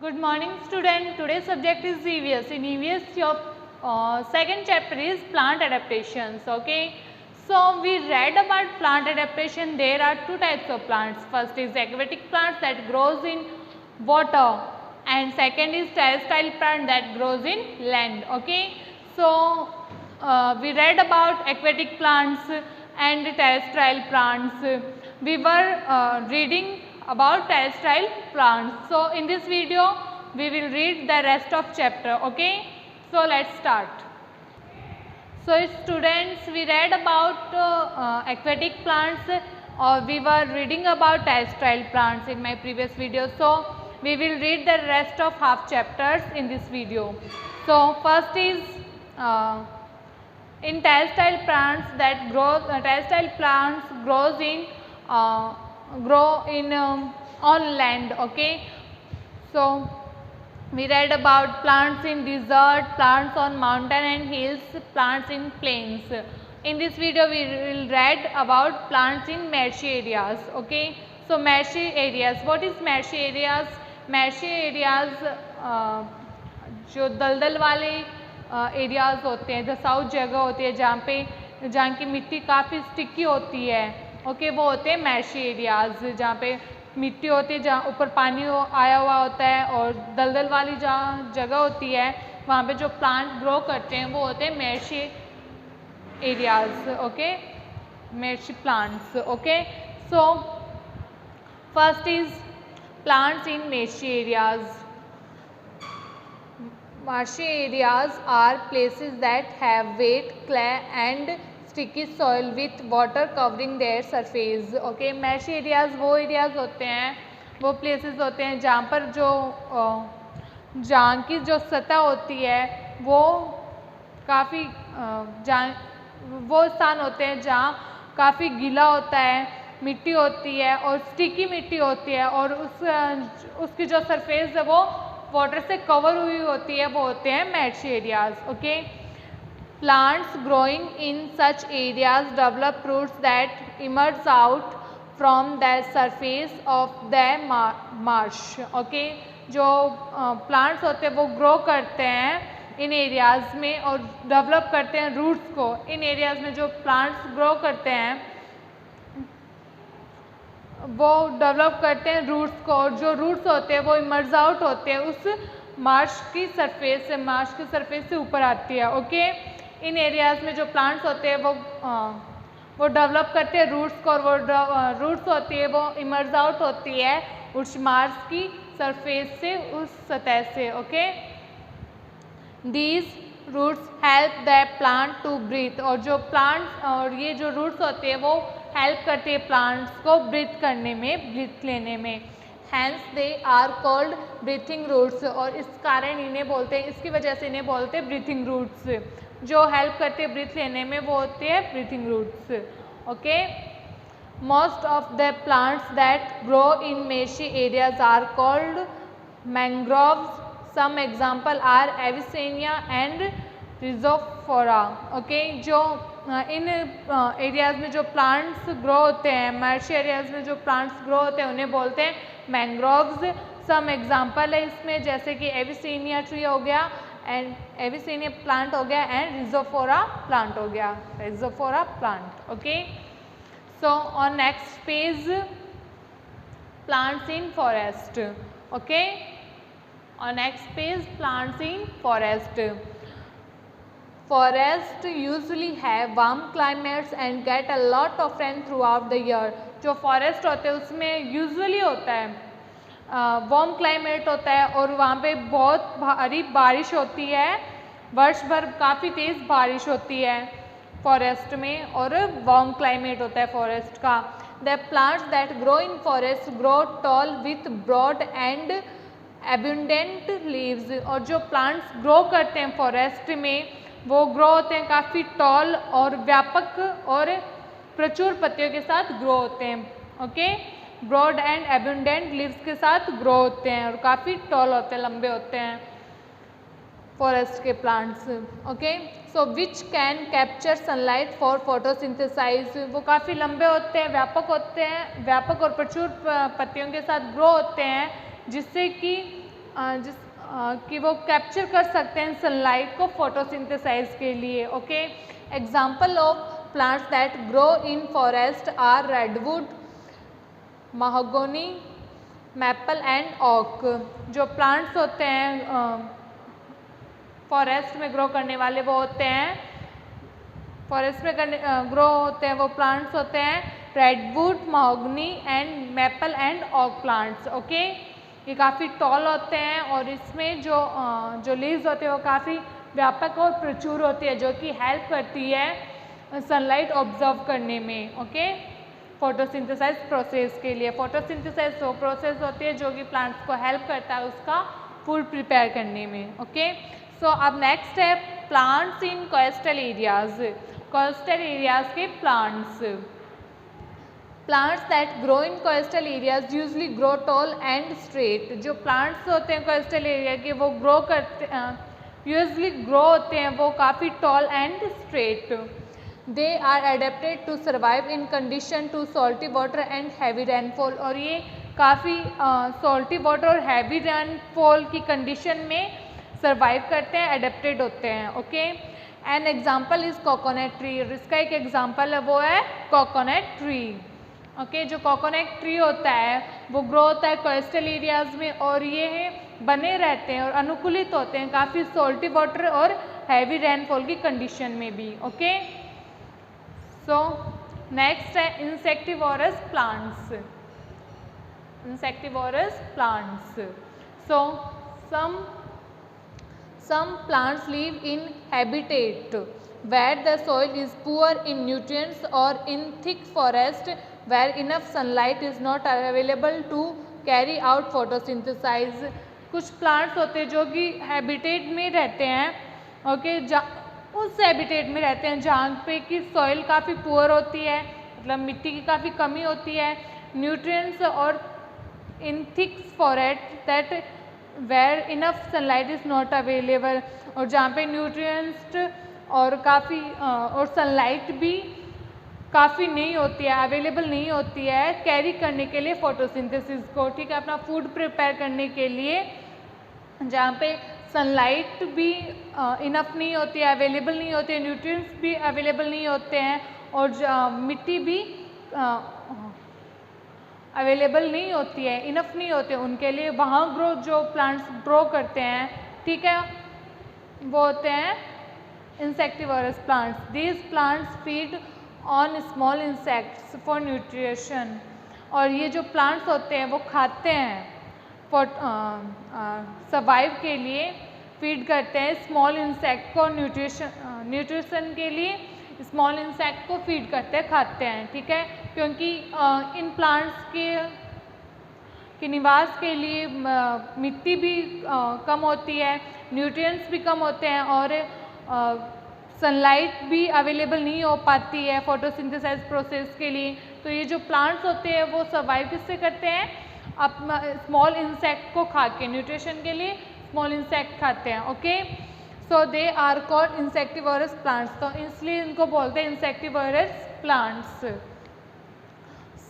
Good morning student. Today's subject is EVS. In EVS your second chapter is plant adaptations. Okay. So we read about plant adaptation. There are two types of plants. First is aquatic plants that grows in water and second is terrestrial plant that grows in land. Okay. So we read about aquatic plants and terrestrial plants. We were reading about terrestrial plants. So in this video we will read the rest of chapter. Okay, so let's start. So students, we read about aquatic plants or we were reading about terrestrial plants in my previous video. So we will read the rest of half chapters in this video. So first is in terrestrial plants that grow terrestrial plants grows in on land. Okay, so we read about plants in desert, plants on mountain and hills, plants in plains. In this video we will read about plants in marshy areas. Okay, so marshy areas, what is marshy areas? Marshy areas जो दलदल वाले areas होते हैं, धसाऊ जगह होती है जहाँ की मिट्टी काफ़ी स्टिकी होती है. ओके, वो होते हैं मैशी एरियाज़ जहाँ पे मिट्टी होती है, जहाँ ऊपर पानी आया हुआ होता है और दलदल वाली जहाँ जगह होती है वहाँ पे जो प्लांट ग्रो करते हैं वो होते हैं meshy areas. Okay, meshy plants. Okay, so first is plants in meshy areas. Marshy areas are places that have wet clay and sticky soil with water covering their surface. Okay, marshy areas वो areas होते हैं, वो places होते हैं जहाँ पर जहाँ की जो सतह होती है वो काफ़ी वो स्थान होते हैं जहाँ काफ़ी गीला होता है, मिट्टी होती है और स्टिकी मिट्टी होती है और उसकी जो सरफेस है वो वाटर से कवर हुई होती है, वो होते हैं marshy areas. Okay, plants growing in such areas develop roots that emerge out from the surface of the marsh. Okay, जो प्लांट्स होते हैं वो ग्रो करते हैं इन एरियाज में और डेवलप करते हैं रूट्स को. इन एरियाज में जो प्लांट्स ग्रो करते हैं वो डेवलप करते हैं रूट्स को और जो रूट्स होते हैं वो इमर्ज आउट होते हैं उस मार्श की सरफेस से ऊपर आती है. ओके, इन एरियाज़ में जो प्लांट्स होते हैं वो डेवलप करते हैं रूट्स को और वो रूट्स होती है वो इमर्ज आउट होती है उस मार्श की सरफेस से, उस सतह से. Okay, these roots help the plant to breathe. और जो प्लांट्स और ये जो रूट्स होते हैं वो हेल्प करते हैं प्लांट्स को ब्रीथ करने में, ब्रीथ लेने में. Hence they are called breathing roots. और इस कारण इन्हें बोलते हैं, इसकी वजह से इन्हें बोलते हैं ब्रीथिंग रूट्स. जो हेल्प करते हैं ब्रीथ लेने में वो होते हैं breathing roots. Okay, most of the plants that grow in marshy areas are called mangroves. Some example are Avicennia and Rhizophora. Okay, जो इन एरियाज़ में जो प्लांट्स ग्रो होते हैं, मार्शी एरियाज़ में जो प्लांट्स ग्रो होते हैं उन्हें बोलते हैं मैंग्रोव्स. सम एग्जांपल है इसमें जैसे कि एविसेनिया ट्री हो गया एंड एविसेनिया प्लांट हो गया एंड रिजोफोरा प्लांट हो गया, Rhizophora plant. Okay, so on next page plants in forest. Okay, on next page plants in forest. Forests usually have warm climates and get a lot of rain throughout the year. जो forest होते हैं उसमें usually होता है warm climate होता है और वहाँ पे बहुत भारी बारिश होती है, वर्ष भर काफ़ी तेज़ बारिश होती है फॉरेस्ट में और वार्म क्लाइमेट होता है फॉरेस्ट का. The plants that grow in forest grow tall with broad and abundant leaves. और जो प्लांट्स ग्रो करते हैं फॉरेस्ट में वो ग्रो होते हैं काफ़ी टॉल और व्यापक और प्रचुर पत्तियों के साथ ग्रो होते हैं. Okay, broad and abundant leaves के साथ ग्रो होते हैं और काफ़ी टॉल होते हैं, लंबे होते हैं फॉरेस्ट के plants. Okay, so which can capture sunlight for photosynthesize. वो काफ़ी लंबे होते हैं, व्यापक और प्रचुर पत्तियों के साथ ग्रो होते हैं जिससे कि कि वो कैप्चर कर सकते हैं सनलाइट को फोटोसिंथेसाइज के लिए। Okay, example of plants that grow in forest are redwood, mahogany, maple and oak. जो प्लांट्स होते हैं फॉरेस्ट में ग्रो करने वाले वो होते हैं, फॉरेस्ट में ग्रो होते हैं वो प्लांट्स होते हैं redwood, mahogany and maple and ऑक प्लांट्स। ओके, ये काफ़ी टॉल होते हैं और इसमें जो लीव्स होते हैं वो काफ़ी व्यापक और प्रचुर होती है, जो कि हेल्प करती है सनलाइट ऑब्जर्व करने में। ओके, फोटोसिंथेसाइज प्रोसेस के लिए। फोटोसिंथेसाइज वो प्रोसेस होती है जो कि प्लांट्स को हेल्प करता है उसका फूड प्रिपेयर करने में। ओके, सो अब नेक्स्ट है plants in coastal areas. Coastal areas के plants. Plants that grow in coastal areas usually grow tall and straight. जो प्लांट्स होते हैं कोस्टल एरिया के वो ग्रो करते यूजली ग्रो होते हैं वो काफ़ी tall and straight. They are adapted to survive in condition to salty water and heavy rainfall. और ये काफ़ी सॉल्टी वाटर और हैवी रेनफॉल की कंडीशन में सर्वाइव करते हैं, एडेप्टेड होते हैं। Okay, an example is coconut tree. इसका एक एग्जाम्पल है वो है कोकोनट ट्री। ओके, जो कोकोनट ट्री होता है वो ग्रो होता है कोस्टल एरियाज में और ये बने रहते हैं और अनुकूलित होते हैं काफ़ी सॉल्टी वाटर और हैवी रेनफॉल की कंडीशन में भी। ओके, सो नेक्स्ट है insectivorous plants. Insectivorous plants. So some plants live in habitat where the soil is poor in nutrients or in thick forest where enough sunlight is not available to carry out photosynthesis। कुछ plants होते हैं जो कि habitat में रहते हैं। Okay, उस habitat में रहते हैं जहाँ पे कि सॉइल काफ़ी पुअर होती है, मतलब मिट्टी की काफ़ी कमी होती है, न्यूट्रिएंट्स और in thick forest that where enough sunlight is not available. और जहाँ पे न्यूट्रिएंट्स और काफ़ी और सनलाइट भी काफ़ी नहीं होती है, अवेलेबल नहीं होती है कैरी करने के लिए फोटोसिंथेसिस को। ठीक है, अपना फूड प्रिपेयर करने के लिए जहाँ पे सनलाइट भी इनफ नहीं होती है, अवेलेबल नहीं होती है, न्यूट्रिएंट्स भी अवेलेबल नहीं होते हैं और मिट्टी भी अवेलेबल नहीं होती है, इनफ नहीं होते उनके लिए, वहाँ जो प्लांट्स ग्रो करते हैं, ठीक है, वो होते हैं insectivorous plants. These plants feed on small insects for nutrition. और ये जो प्लांट्स होते हैं वो खाते हैं फॉर सर्वाइव के लिए, फीड करते हैं स्मॉल इंसेक्ट को न्यूट्रिशन के लिए स्मॉल इंसेक्ट को फीड करते हैं, खाते हैं। ठीक है, क्योंकि इन प्लांट्स के निवास के लिए मिट्टी भी कम होती है, न्यूट्रिएंट्स भी कम होते हैं और सनलाइट भी अवेलेबल नहीं हो पाती है फोटोसिंथेसाइज प्रोसेस के लिए। तो ये जो प्लांट्स होते हैं वो सर्वाइव किससे करते हैं? अपना स्मॉल इंसेक्ट को खा के, न्यूट्रिशन के लिए स्मॉल इंसेक्ट खाते हैं। Okay, so they are called insectivorous plants. तो इसलिए इनको बोलते हैं insectivorous plants.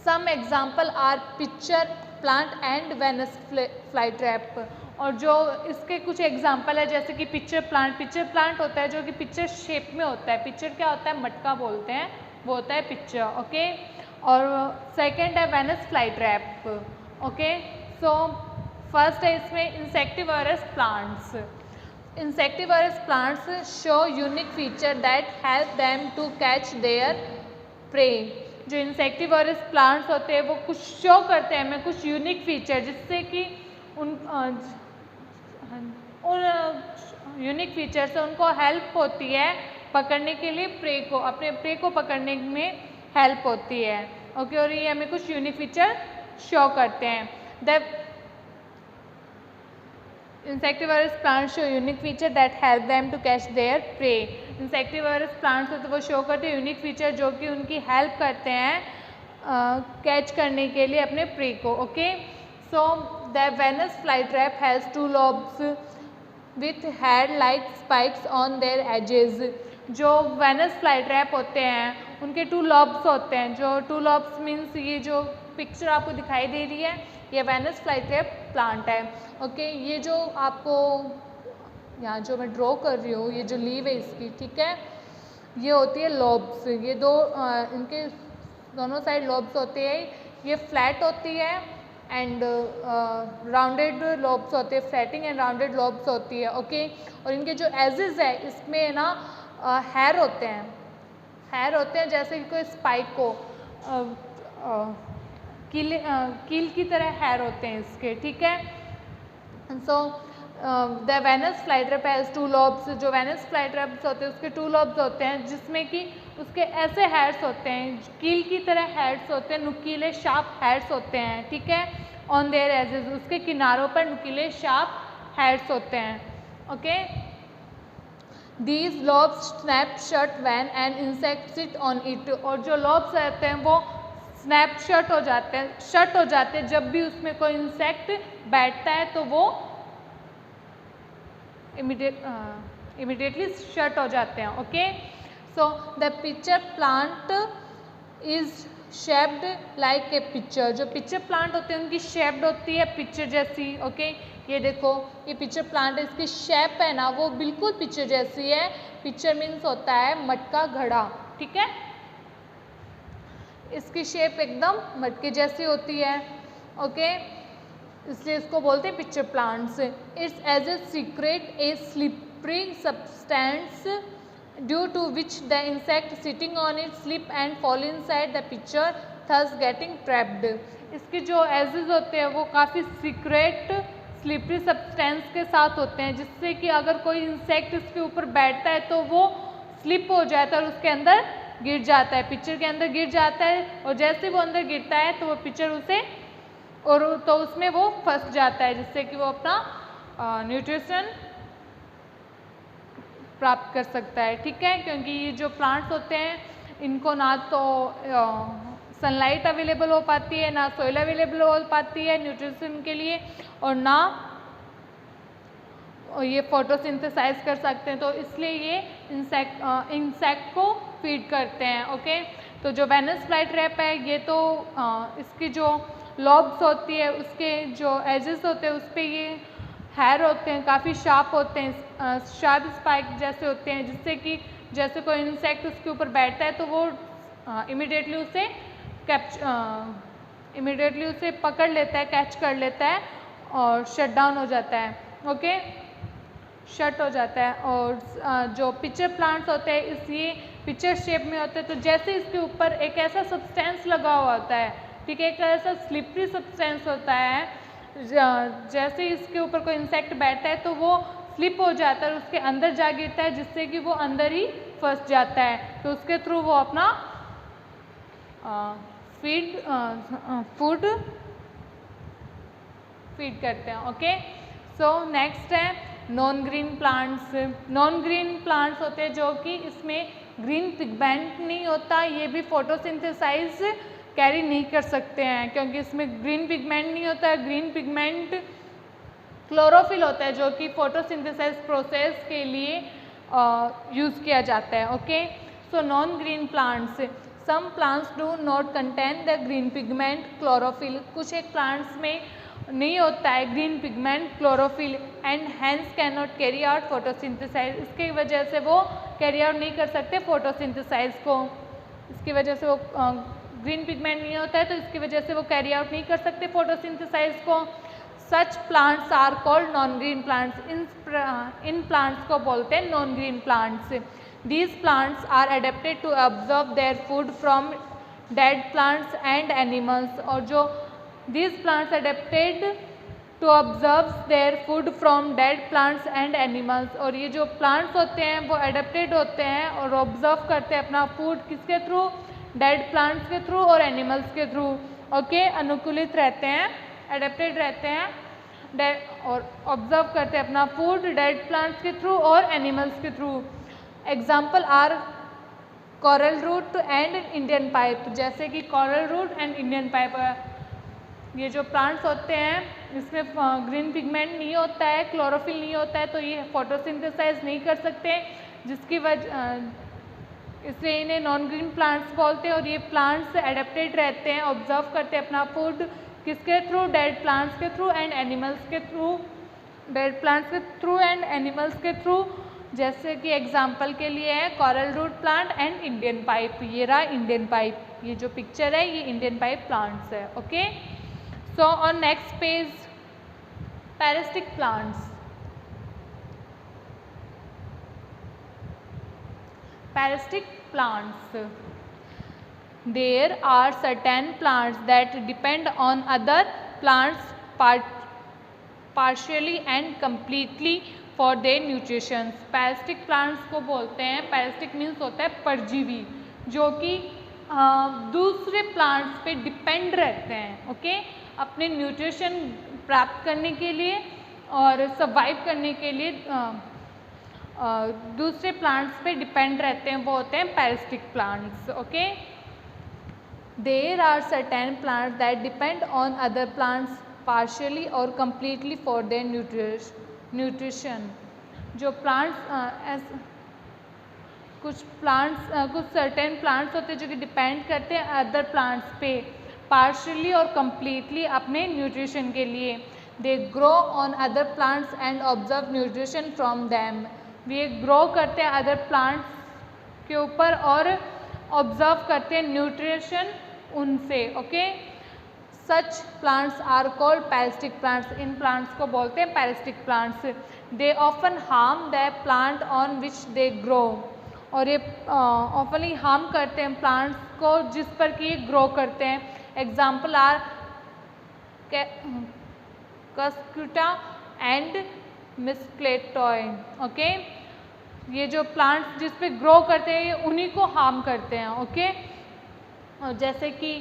Some example are pitcher plant and Venus fly trap. और जो इसके कुछ एग्जाम्पल है जैसे कि पिक्चर प्लांट होता है जो कि पिक्चर शेप में होता है। पिक्चर क्या होता है? मटका बोलते हैं, वो होता है पिक्चर। ओके, और सेकंड है Venus fly trap. Okay, so first है इसमें insectivorous plants. Insectivorous plants show unique feature that help them to catch their prey. जो इंसेक्टिवोरस प्लांट्स होते हैं वो कुछ शो करते हैं हमें कुछ यूनिक फीचर, जिससे कि उन यूनिक फीचर से उनको हेल्प होती है पकड़ने के लिए, प्रे को, अपने प्रे को पकड़ने में हेल्प होती है। ओके, और ये हमें कुछ यूनिक फीचर शो करते हैं। The insectivorous plants show unique feature that help them to catch their prey. Insectivorous plants होते वो शो करते हैं यूनिक फीचर जो कि उनकी हेल्प करते हैं कैच करने के लिए अपने प्रे को। Okay, so the Venus fly trap has 2 lobes with head like spikes on their edges. जो वेनस फ्लाई ट्रैप होते हैं उनके 2 lobes होते हैं। जो 2 lobes मीन्स ये जो पिक्चर आपको दिखाई दे रही है ये वेनस फ्लाईट्रैप प्लांट है। ओके, ये जो आपको यहाँ जो मैं ड्रॉ कर रही हूँ, ये जो लीव है इसकी, ठीक है, ये होती है लॉब्स। ये दो इनके दोनों साइड लॉब्स होते हैं, ये फ्लैट होती है एंड राउंडेड लॉब्स होते हैं, फ्लैटिंग एंड राउंडेड लॉब्स होती है। ओके, और इनके जो एजेस है इसमें ना हेयर होते हैं, हेयर होते हैं जैसे कि कोई स्पाइक को कील की तरह हेयर होते हैं इसके, ठीक है। So the Venus flytrap has 2 lobes. जो वेनस फ्लाईट्रैप्स होते हैं उसके 2 लॉब्स होते हैं, जिसमें कि उसके ऐसे हेयर्स होते हैं, कील की तरह हेयर्स होते हैं, नुकीले शार्प हेयर्स होते हैं, ठीक है। ऑन देयर एजेस, उसके किनारों पर नुकीले शार्प हेयर्स होते हैं। Okay, these lobes snap shut when an insect sit on it. और जो लॉब्स रहते हैं वो स्नैप शट हो जाते हैं जब भी उसमें कोई इंसेक्ट बैठता है तो वो इमीडिएटली शट हो जाते हैं। Okay, so the pitcher plant is shaped like a picture. जो पिक्चर प्लांट होते हैं उनकी शेप्ड होती है पिक्चर जैसी। ओके, ये देखो, ये पिक्चर प्लांट है, इसकी शेप है ना वो बिल्कुल पिक्चर जैसी है। पिक्चर मीन्स होता है मटका घड़ा, ठीक है, इसकी शेप एकदम मटके जैसी होती है। ओके, इसलिए इसको बोलते हैं pitcher plants. Its edge a secrete a slippery substance due to which the insect sitting on it slip and fall inside the pitcher thus getting trapped. इसके जो एजेस होते हैं वो काफ़ी सीक्रेट स्लिपरी सब्सटेंस के साथ होते हैं, जिससे कि अगर कोई इंसेक्ट इसके ऊपर बैठता है तो वो स्लिप हो जाता है और उसके अंदर गिर जाता है, पिक्चर के अंदर गिर जाता है। और जैसे वो अंदर गिरता है तो वो पिक्चर उसे और तो उसमें वो फंस जाता है, जिससे कि वो अपना न्यूट्रिशन प्राप्त कर सकता है, ठीक है। क्योंकि ये जो प्लांट्स होते हैं इनको ना तो सनलाइट अवेलेबल हो पाती है, ना सोइल अवेलेबल हो पाती है न्यूट्रिशन के लिए, और ना ये फोटोसिंथेसाइज कर सकते हैं, तो इसलिए ये इंसेक्ट को फीड करते हैं। ओके, तो जो वेनस फ्लाईट्रैप है ये तो इसकी जो लॉब्स होती है उसके जो एजेस होते हैं उस पर ये हेयर होते हैं, काफ़ी शार्प होते हैं, शार्प स्पाइक जैसे होते हैं, जिससे कि जैसे कोई इंसेक्ट उसके ऊपर बैठता है तो वो इमिडिएटली उसे पकड़ लेता है, कैच कर लेता है और शट डाउन हो जाता है। ओके, शट हो जाता है। और जो पिक्चर प्लांट्स होते हैं इस ये पिक्चर शेप में होते हैं, तो जैसे इसके ऊपर एक ऐसा सब्सटेंस लगा हुआ होता है, ठीक है, एक ऐसा स्लिपरी सब्सटेंस होता है, जैसे इसके ऊपर कोई इंसेक्ट बैठता है तो वो स्लिप हो जाता है और उसके अंदर जा गिरता है, जिससे कि वो अंदर ही फंस जाता है, तो उसके थ्रू वो अपना फूड फीड करते हैं। ओके, सो नेक्स्ट है non green plants. Non green plants होते हैं जो कि इसमें ग्रीन पिगमेंट नहीं होता, ये भी फोटोसिंथेसाइज कैरी नहीं कर सकते हैं क्योंकि इसमें ग्रीन पिगमेंट नहीं होता है। ग्रीन पिगमेंट क्लोरोफिल होता है जो कि फोटोसिंथेसाइज प्रोसेस के लिए यूज़ किया जाता है। Okay, so non green plants, some plants do not contain the green pigment chlorophyll. कुछ एक प्लांट्स में नहीं होता है green pigment chlorophyll and hence can not carry out photosynthesize. इसकी वजह से वो कैरी आउट नहीं कर सकते फोटोसिंथेसाइज को, इसकी वजह से वो ग्रीन पिगमेंट नहीं होता है तो इसकी वजह से वो कैरी आउट नहीं कर सकते फोटोसिंथेसाइज को। Such plants are called non green plants. इन प्लांट्स को बोलते हैं non green plants. These plants are adapted to observe their food from dead plants and animals. और जो these plants adapted to observe their food from dead plants and animals. और ये जो plants होते हैं वो एडेप्टेड होते हैं और ऑब्जर्व करते हैं अपना फूड किसके थ्रू, डेड प्लांट्स के थ्रू और एनिमल्स के थ्रू। ओके, अनुकूलित रहते हैं, एडेप्टेड रहते हैं और ऑब्जर्व करते हैं अपना फूड डेड प्लांट्स के थ्रू और एनिमल्स के through. Example are coral root and Indian pipe. जैसे कि coral root and Indian pipe, ये जो प्लांट्स होते हैं इसमें ग्रीन पिगमेंट नहीं होता है, क्लोरोफिल नहीं होता है, तो ये फोटोसिंथेसाइज नहीं कर सकते, जिसकी वजह इसलिए इन्हें नॉन ग्रीन प्लांट्स बोलते हैं। और ये प्लांट्स एडेप्टेड रहते हैं, ऑब्जर्व करते हैं अपना फूड किसके थ्रू? डेड प्लांट्स के थ्रू एंड एनिमल्स के थ्रू, डेड प्लांट्स के थ्रू एंड एनिमल्स के थ्रू। जैसे कि एग्जाम्पल के लिए है coral root plant and Indian pipe. ये रहा इंडियन पाइप, ये जो पिक्चर है ये इंडियन पाइप प्लांट्स है। Okay, so on next page parasitic plants. Parasitic plants, there are certain plants that depend on other plants partially and completely for their nutrition। Parasitic plants को बोलते हैं, parasitic means होता है परजीवी, जो कि दूसरे प्लांट्स पे डिपेंड रहते हैं। ओके, अपने न्यूट्रिशन प्राप्त करने के लिए और सर्वाइव करने के लिए दूसरे प्लांट्स पे डिपेंड रहते हैं, वो होते हैं parasitic plants. Okay, there are certain plants that depend on other plants partially or completely for their nutrition। जो प्लांट्स कुछ सर्टेन प्लांट्स होते हैं जो कि डिपेंड करते हैं अदर प्लांट्स पे पार्शियली और कम्प्लीटली अपने न्यूट्रिशन के लिए। They grow on other plants and observe nutrition from them. ये ग्रो करते हैं अदर प्लांट्स के ऊपर और ऑब्जर्व करते हैं न्यूट्रिशन उनसे। Okay, such plants are called parasitic plants. इन प्लांट्स को बोलते हैं parasitic plants. They often harm the plant on which they grow. और ये ऑफनली हार्म करते हैं प्लांट्स को जिस पर कि ये ग्रो करते हैं। Example are Cuscuta and mistletoe. Okay, ये जो प्लांट्स जिस पे ग्रो करते हैं ये उन्हीं को हार्म करते हैं। ओके, जैसे कि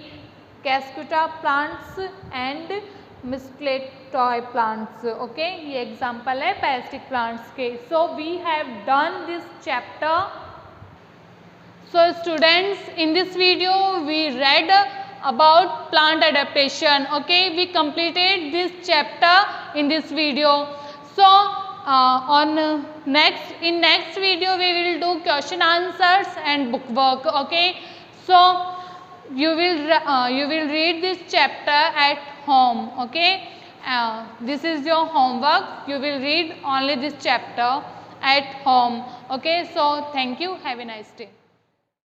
cuscuta plants and mistletoe plants. Okay, ये एग्जांपल है पैरासिटिक प्लांट्स के। So we have done this chapter. So students, in this video we read about plant adaptation. Okay, we completed this chapter in this video. So in next video we will do question answers and book work. Okay, so you will read this chapter at home. Okay, this is your homework. You will read only this chapter at home. Okay, so thank you. Have a nice day.